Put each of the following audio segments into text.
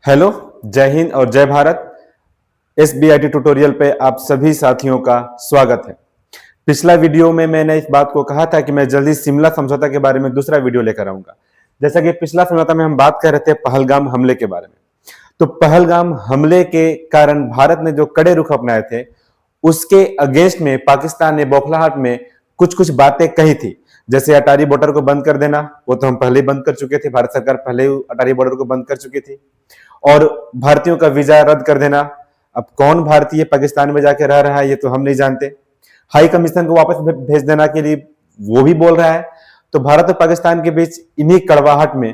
Hello, जय हिंद और जय भारत। SBIT ट्यूटोरियल पे आप सभी साथियों का स्वागत है। पिछला वीडियो में मैंने इस बात को कहा था कि मैं जल्दी शिमला समझौता के बारे में दूसरा वीडियो लेकर आऊंगा। जैसा कि पिछला समझौता में हम बात कर रहे थे पहलगाम हमले के बारे में, तो पहलगाम हमले के कारण भारत ने जो कड़े रुख अपनाए थे उसके अगेंस्ट में पाकिस्तान ने बौखलाहट में कुछ कुछ बातें कही थी। जैसे अटारी बॉर्डर को बंद कर देना, वो तो हम पहले ही बंद कर चुके थे, भारत सरकार पहले ही अटारी बॉर्डर को बंद कर चुकी थी। और भारतीयों का वीजा रद्द कर देना। अब कौन भारतीय पाकिस्तान में जाके रह रहा है ये तो हम नहीं जानते। हाई कमीशन को वापस भेज देना के लिए वो भी बोल रहा है। तो भारत और पाकिस्तान के बीच इन्हीं कड़वाहट में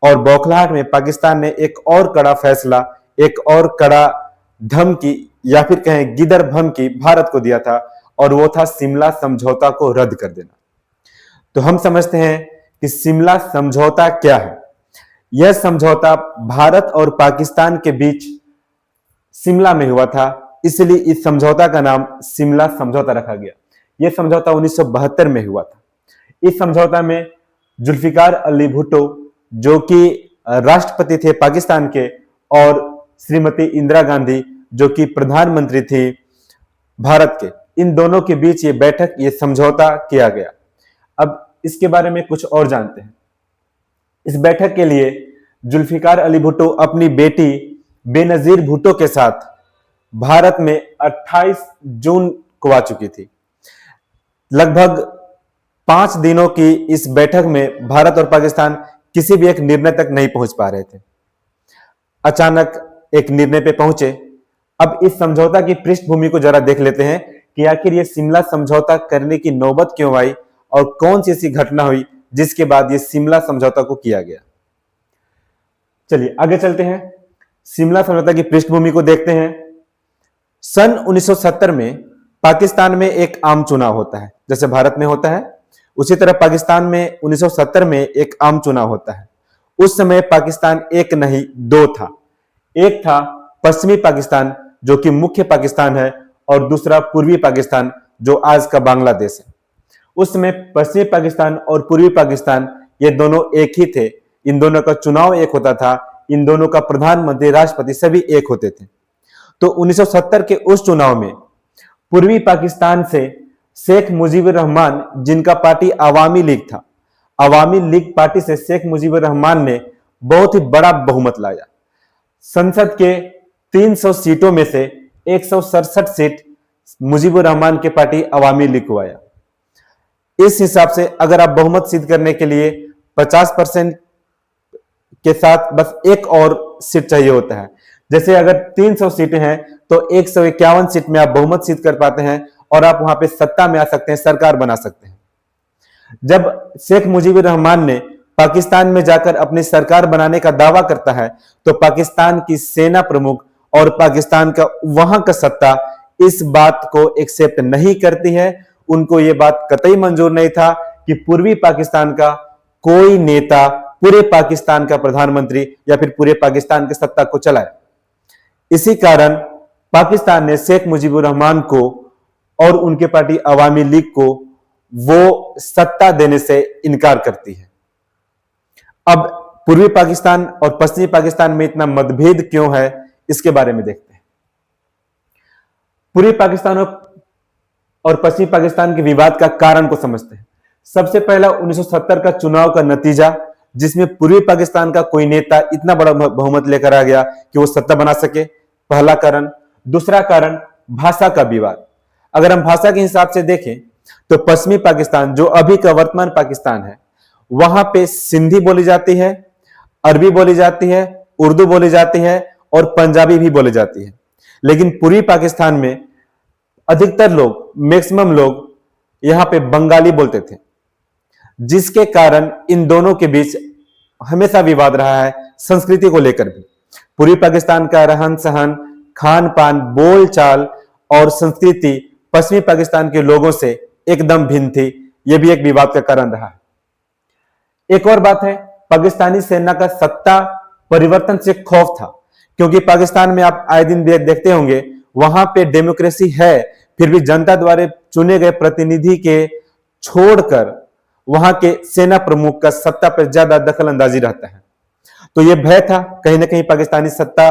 और बौखलाहट में पाकिस्तान ने एक और कड़ा फैसला, एक और कड़ा धमकी या फिर कहें गिदर धमकी भारत को दिया था, और वो था शिमला समझौता को रद्द कर देना। तो हम समझते हैं कि शिमला समझौता क्या है। यह समझौता भारत और पाकिस्तान के बीच शिमला में हुआ था, इसलिए इस समझौता का नाम शिमला समझौता रखा गया। यह समझौता 1972 में हुआ था। इस समझौता में जुल्फिकार अली भुट्टो जो कि राष्ट्रपति थे पाकिस्तान के, और श्रीमती इंदिरा गांधी जो कि प्रधानमंत्री थी भारत के, इन दोनों के बीच ये बैठक, ये समझौता किया गया। अब इसके बारे में कुछ और जानते हैं। इस बैठक के लिए जुल्फिकार अली भुट्टो अपनी बेटी बेनजीर भुट्टो के साथ भारत में 28 जून को आ चुकी थी। लगभग 5 दिनों की इस बैठक में भारत और पाकिस्तान किसी भी एक निर्णय तक नहीं पहुंच पा रहे थे। अचानक एक निर्णय पे पहुंचे। अब इस समझौता की पृष्ठभूमि को जरा देख लेते हैं कि आखिर ये शिमला समझौता करने की नौबत क्यों आई और कौन सी ऐसी घटना हुई जिसके बाद ये शिमला समझौता को किया गया। चलिए आगे चलते हैं, शिमला समझौता की पृष्ठभूमि को देखते हैं। सन 1970 में पाकिस्तान में एक आम चुनाव होता है, जैसे भारत में होता है उसी तरह पाकिस्तान में 1970 में एक आम चुनाव होता है। उस समय पाकिस्तान एक नहीं दो था। एक था पश्चिमी पाकिस्तान जो कि मुख्य पाकिस्तान है, और दूसरा पूर्वी पाकिस्तान जो आज का बांग्लादेश है। उस समय पश्चिमी पाकिस्तान और पूर्वी पाकिस्तान ये दोनों एक ही थे। इन दोनों का चुनाव एक होता था, इन दोनों का प्रधानमंत्री, राष्ट्रपति सभी एक होते थे। तो 1970 के उस चुनाव में पूर्वी पाकिस्तान से शेख मुजीबुर रहमान, जिनका पार्टी अवामी लीग था, अवामी लीग पार्टी से शेख मुजीबुर रहमान ने बहुत ही बड़ा बहुमत लाया। संसद के 300 सीटों में से 167 सीट मुजीबुर रहमान के पार्टी अवामी लीग को आया। इस हिसाब से अगर आप बहुमत सिद्ध करने के लिए 50% के साथ बस एक और सीट चाहिए होता है। जैसे अगर 300 सीटें हैं तो 151 सीट में आप बहुमत सिद्ध कर पाते हैं और आप वहां पे सत्ता में आ सकते हैं, सरकार बना सकते हैं। जब शेख मुजीबुर रहमान ने पाकिस्तान में जाकर अपनी सरकार बनाने का दावा करता है तो पाकिस्तान की सेना प्रमुख और पाकिस्तान का वहां का सत्ता इस बात को एक्सेप्ट नहीं करती है। उनको यह बात कतई मंजूर नहीं था कि पूर्वी पाकिस्तान का कोई नेता पूरे पाकिस्तान का प्रधानमंत्री या फिर पूरे पाकिस्तान की सत्ता को चलाए। इसी कारण पाकिस्तान ने शेख मुजीबुर रहमान को और उनके पार्टी अवामी लीग को वो सत्ता देने से इनकार करती है। अब पूर्वी पाकिस्तान और पश्चिमी पाकिस्तान में इतना मतभेद क्यों है, इसके बारे में देखते हैं। पूर्वी पाकिस्तान और पश्चिमी पाकिस्तान के विवाद का कारण को समझते हैं। सबसे पहला 1970 का चुनाव का नतीजा, जिसमें पूर्वी पाकिस्तान का कोई नेता इतना बड़ा बहुमत लेकर आ गया कि वो सत्ता बना सके, पहला कारण। दूसरा कारण भाषा का विवाद। अगर हम भाषा के हिसाब से देखें तो पश्चिमी पाकिस्तान जो अभी का वर्तमान पाकिस्तान है, वहां पे सिंधी बोली जाती है, अरबी बोली जाती है, उर्दू बोली जाती है और पंजाबी भी बोली जाती है। लेकिन पूर्वी पाकिस्तान में अधिकतर लोग, मैक्सिमम लोग यहां पे बंगाली बोलते थे, जिसके कारण इन दोनों के बीच हमेशा विवाद रहा है संस्कृति को लेकर भी। पूर्वी पाकिस्तान का रहन सहन, खान पान, बोल चाल और संस्कृति पश्चिमी पाकिस्तान के लोगों से एकदम भिन्न थी। यह भी एक विवाद का कारण रहा है। एक और बात है, पाकिस्तानी सेना का सत्ता परिवर्तन से खौफ था, क्योंकि पाकिस्तान में आप आए दिन देखते होंगे वहां पे डेमोक्रेसी है, फिर भी जनता द्वारा चुने गए प्रतिनिधि के छोड़कर वहां के सेना प्रमुख का सत्ता पर ज्यादा दखल अंदाजी रहता है। तो ये भय था कहीं ना कहीं पाकिस्तानी सत्ता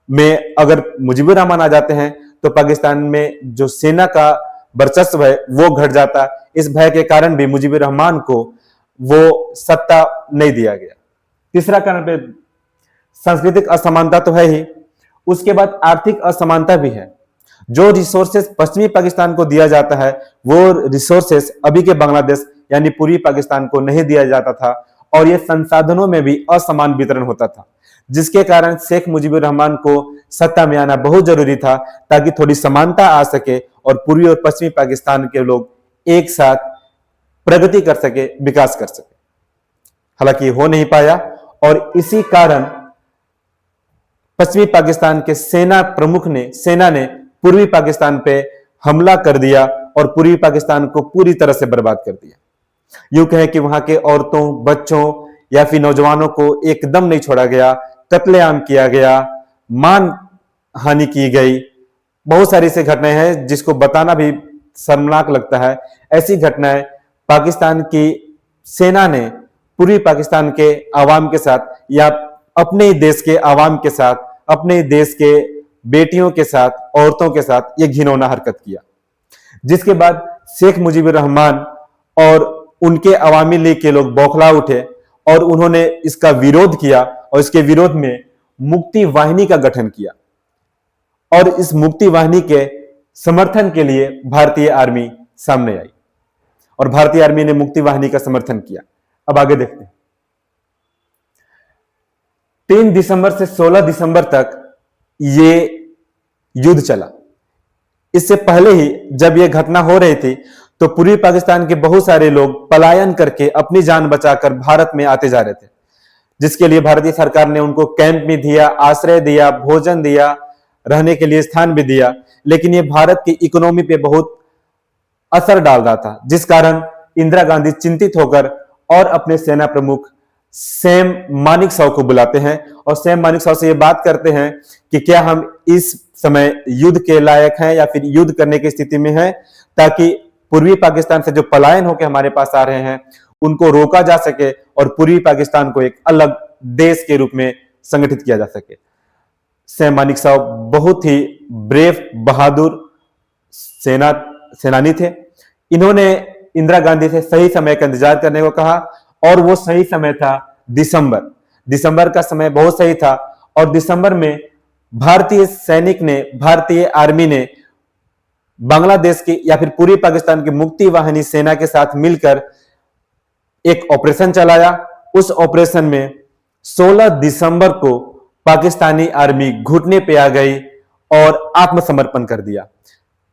में अगर मुजीबुर रहमान आ जाते हैं तो पाकिस्तान में जो सेना का वर्चस्व है वो घट जाता। इस भय के कारण भी मुजीबुर रहमान को वो सत्ता नहीं दिया गया। तीसरा कारण पे सांस्कृतिक असमानता तो है ही, उसके बाद आर्थिक असमानता भी है। जो रिसोर्सेस पश्चिमी पाकिस्तान को दिया जाता है वो रिसोर्सेस अभी के बांग्लादेश यानी पूर्वी पाकिस्तान को नहीं दिया जाता था, और ये संसाधनों में भी असमान वितरण होता था, जिसके कारण शेख मुजीबुर रहमान को सत्ता में आना बहुत जरूरी था ताकि थोड़ी समानता आ सके और पूर्वी और पश्चिमी पाकिस्तान के लोग एक साथ प्रगति कर सके, विकास कर सके। हालांकि हो नहीं पाया, और इसी कारण पश्चिमी पाकिस्तान के सेना ने पूर्वी पाकिस्तान पे हमला कर दिया और पूर्वी पाकिस्तान को पूरी तरह से बर्बाद कर दिया। यूं कहें कि वहां के औरतों, बच्चों या फिर नौजवानों को एकदम नहीं छोड़ा गया, कत्लेआम किया गया, मान हानि की गई। बहुत सारी ऐसी घटनाएं हैं जिसको बताना भी शर्मनाक लगता है। ऐसी घटनाएं पाकिस्तान की सेना ने पूर्वी पाकिस्तान के आवाम के साथ या अपने देश के आवाम के साथ, अपने देश के बेटियों के साथ, औरतों के साथ ये घिनौना हरकत किया, जिसके बाद शेख मुजीबुर रहमान और उनके अवामी लीग के लोग बौखला उठे और उन्होंने इसका विरोध किया, और इसके विरोध में मुक्ति वाहिनी का गठन किया, और इस मुक्ति वाहिनी के समर्थन के लिए भारतीय आर्मी सामने आई और भारतीय आर्मी ने मुक्ति वाहिनी का समर्थन किया। अब आगे देखते हैं। 3 दिसंबर से 16 दिसंबर तक ये युद्ध चला। इससे पहले ही जब यह घटना हो रही थी तो पूर्वी पाकिस्तान के बहुत सारे लोग पलायन करके अपनी जान बचाकर भारत में आते जा रहे थे, जिसके लिए भारतीय सरकार ने उनको कैंप भी दिया, आश्रय दिया, भोजन दिया, रहने के लिए स्थान भी दिया, लेकिन ये भारत की इकोनॉमी पे बहुत असर डाल रहा था, जिस कारण इंदिरा गांधी चिंतित होकर और अपने सेना प्रमुख सैम मानेकशॉ को बुलाते हैं और सैम मानेकशॉ से ये बात करते हैं कि क्या हम इस समय युद्ध के लायक हैं या फिर युद्ध करने की स्थिति में हैं, ताकि पूर्वी पाकिस्तान से जो पलायन होकर हमारे पास आ रहे हैं उनको रोका जा सके और पूर्वी पाकिस्तान को एक अलग देश के रूप में संगठित किया जा सके। सैम मानेकशॉ बहुत ही ब्रेव, बहादुर सेनानी थे। इन्होंने इंदिरा गांधी से सही समय का इंतजार करने को कहा, और वो सही समय था दिसंबर का समय बहुत सही था। और दिसंबर में भारतीय सैनिक ने, भारतीय आर्मी ने बांग्लादेश की या फिर पूर्वी पाकिस्तान की मुक्ति वाहिनी सेना के साथ मिलकर एक ऑपरेशन चलाया। उस ऑपरेशन में 16 दिसंबर को पाकिस्तानी आर्मी घुटने पे आ गई और आत्मसमर्पण कर दिया।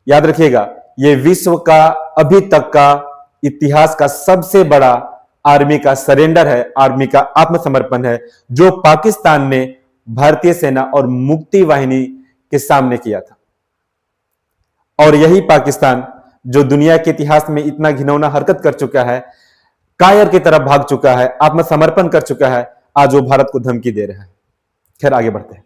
याद रखिएगा, यह विश्व का अभी तक का इतिहास का सबसे बड़ा आर्मी का सरेंडर है, आर्मी का आत्मसमर्पण है, जो पाकिस्तान ने भारतीय सेना और मुक्ति वाहिनी के सामने किया था। और यही पाकिस्तान जो दुनिया के इतिहास में इतना घिनौना हरकत कर चुका है, कायर की तरफ भाग चुका है, आत्मसमर्पण कर चुका है, आज वो भारत को धमकी दे रहा है। खैर आगे बढ़ते हैं।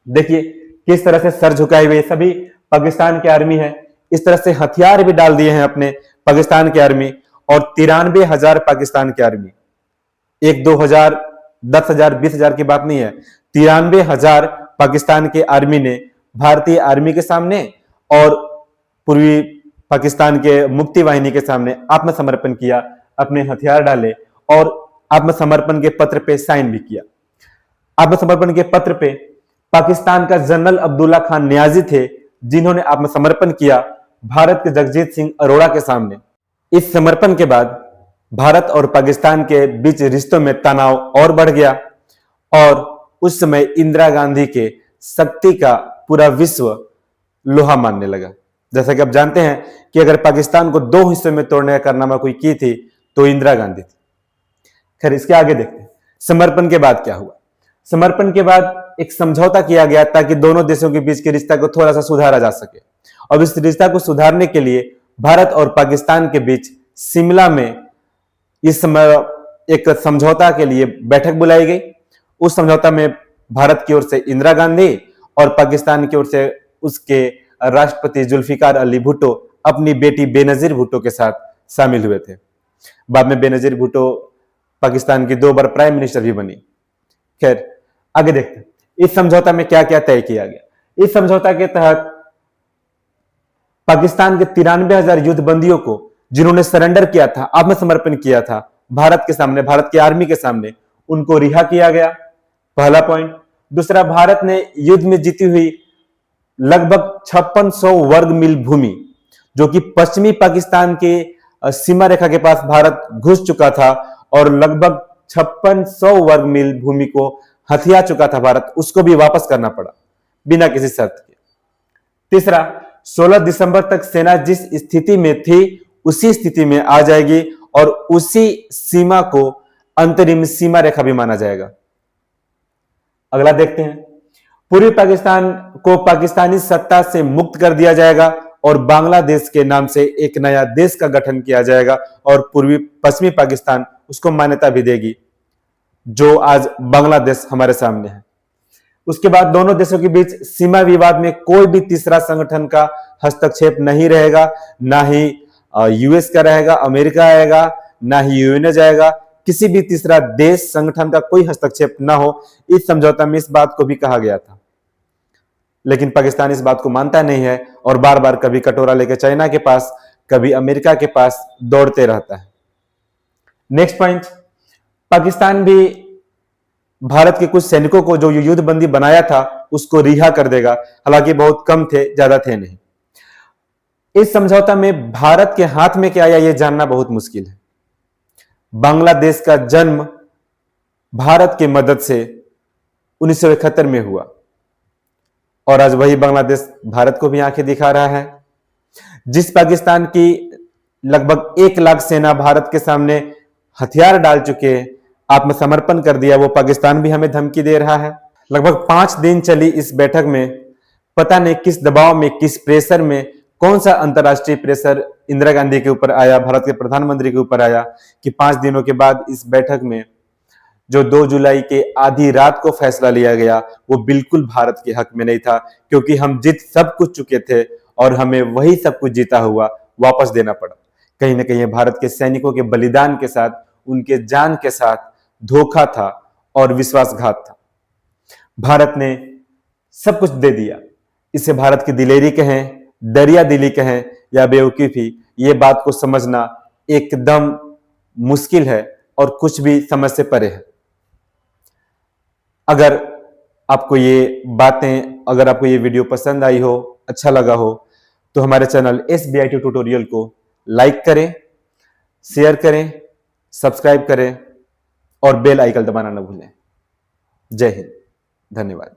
देखिए किस तरह से सर झुकाए हुए सभी पाकिस्तान के आर्मी है, इस तरह से हथियार भी डाल दिए हैं अपने पाकिस्तान के आर्मी, और 93,000 पाकिस्तान के आर्मी, 1, 2,000, 10,000, 20,000 की बात नहीं है, 93,000 पाकिस्तान के आर्मी ने भारतीय आर्मी के सामने और पूर्वी पाकिस्तान के मुक्ति वाहिनी के सामने आत्मसमर्पण किया, अपने हथियार डाले और आत्मसमर्पण के पत्र पे साइन भी किया। आत्मसमर्पण के पत्र पे पाकिस्तान का जनरल अब्दुल्ला खान नियाजी थे, जिन्होंने आत्मसमर्पण किया भारत के जगजीत सिंह अरोड़ा के सामने। इस समर्पण के बाद भारत और पाकिस्तान के बीच रिश्तों में तनाव और बढ़ गया, और उस समय इंदिरा गांधी के शक्ति का पूरा विश्व लोहा मानने लगा। जैसा कि आप जानते हैं कि अगर पाकिस्तान को 2 हिस्सों में तोड़ने का कारनामा कोई की थी तो इंदिरा गांधी थी। खैर इसके आगे देखते हैं समर्पण के बाद क्या हुआ। समर्पण के बाद एक समझौता किया गया ताकि दोनों देशों के बीच के रिश्ता को थोड़ा सा सुधारा जा सके, और इस रिश्ता को सुधारने के लिए भारत और पाकिस्तान के बीच शिमला में इस समय एक समझौता के लिए बैठक बुलाई गई। उस समझौता में भारत की ओर से इंदिरा गांधी और पाकिस्तान की ओर से उसके राष्ट्रपति जुल्फिकार अली भुट्टो अपनी बेटी बेनजीर भुट्टो के साथ शामिल हुए थे। बाद में बेनजीर भुट्टो पाकिस्तान की 2 बार प्राइम मिनिस्टर भी बनी। खैर आगे देखते हैं इस समझौता में क्या क्या तय किया गया। इस समझौता के तहत पाकिस्तान के 93,000 युद्ध बंदियों को जिन्होंने सरेंडर किया था, आत्मसमर्पण किया था भारत के सामने, भारत की आर्मी के सामने, उनको रिहा किया गया, पहला पॉइंट। दूसरा, भारत ने युद्ध में जीती हुई लगभग 5600 वर्ग मील भूमि, जो कि पश्चिमी पाकिस्तान के सीमा रेखा के पास भारत घुस चुका था और लगभग 5600 वर्ग मील भूमि को हथिया चुका था भारत, उसको भी वापस करना पड़ा बिना किसी शर्त के। तीसरा, 16 दिसंबर तक सेना जिस स्थिति में थी उसी स्थिति में आ जाएगी और उसी सीमा को अंतरिम सीमा रेखा भी माना जाएगा। अगला देखते हैं, पूर्वी पाकिस्तान को पाकिस्तानी सत्ता से मुक्त कर दिया जाएगा और बांग्लादेश के नाम से एक नया देश का गठन किया जाएगा और पूर्वी पश्चिमी पाकिस्तान उसको मान्यता भी देगी, जो आज बांग्लादेश हमारे सामने है। उसके बाद दोनों देशों के बीच सीमा विवाद में कोई भी तीसरा संगठन का हस्तक्षेप नहीं रहेगा, ना ही यूएस का रहेगा, अमेरिका आएगा, ना ही यूएन जाएगा, किसी भी तीसरा देश संगठन का कोई हस्तक्षेप ना हो। इस समझौता में इस बात को भी कहा गया था, लेकिन पाकिस्तान इस बात को मानता नहीं है और बार बार कभी कटोरा लेकर चाइना के पास, कभी अमेरिका के पास दौड़ते रहता है। नेक्स्ट पॉइंट, पाकिस्तान भी भारत के कुछ सैनिकों को जो युद्ध बंदी बनाया था उसको रिहा कर देगा, हालांकि बहुत कम थे, ज्यादा थे नहीं। इस समझौता में भारत के हाथ में क्या आया यह जानना बहुत मुश्किल है। बांग्लादेश का जन्म भारत की मदद से 1971 में हुआ और आज वही बांग्लादेश भारत को भी आंखें दिखा रहा है। जिस पाकिस्तान की लगभग 1 लाख सेना भारत के सामने हथियार डाल चुके, आत्मसमर्पण कर दिया, वो पाकिस्तान भी हमें धमकी दे रहा है। लगभग 5 दिन चली इस बैठक में पता नहीं किस दबाव में, किस प्रेशर में, कौन सा अंतरराष्ट्रीय प्रेशर इंदिरा गांधी के ऊपर आया, भारत के प्रधानमंत्री के ऊपर आया कि 5 दिनों के बाद इस बैठक में जो 2 जुलाई के आधी रात को फैसला लिया गया वो बिल्कुल भारत के हक में नहीं था, क्योंकि हम जीत सब कुछ चुके थे और हमें वही सब कुछ जीता हुआ वापस देना पड़ा। कहीं ना कहीं भारत के सैनिकों के बलिदान के साथ, उनके जान के साथ धोखा था और विश्वासघात था। भारत ने सब कुछ दे दिया। इसे भारत की दिलेरी कहें, दरिया दिली कहें या बेवकूफी, ये बात को समझना एकदम मुश्किल है और कुछ भी समझ से परे है। अगर आपको ये बातें, अगर आपको ये वीडियो पसंद आई हो, अच्छा लगा हो, तो हमारे चैनल SBIT ट्यूटोरियल को लाइक करें, शेयर करें, सब्सक्राइब करें और बेल आइकन दबाना न भूलें। जय हिंद, धन्यवाद।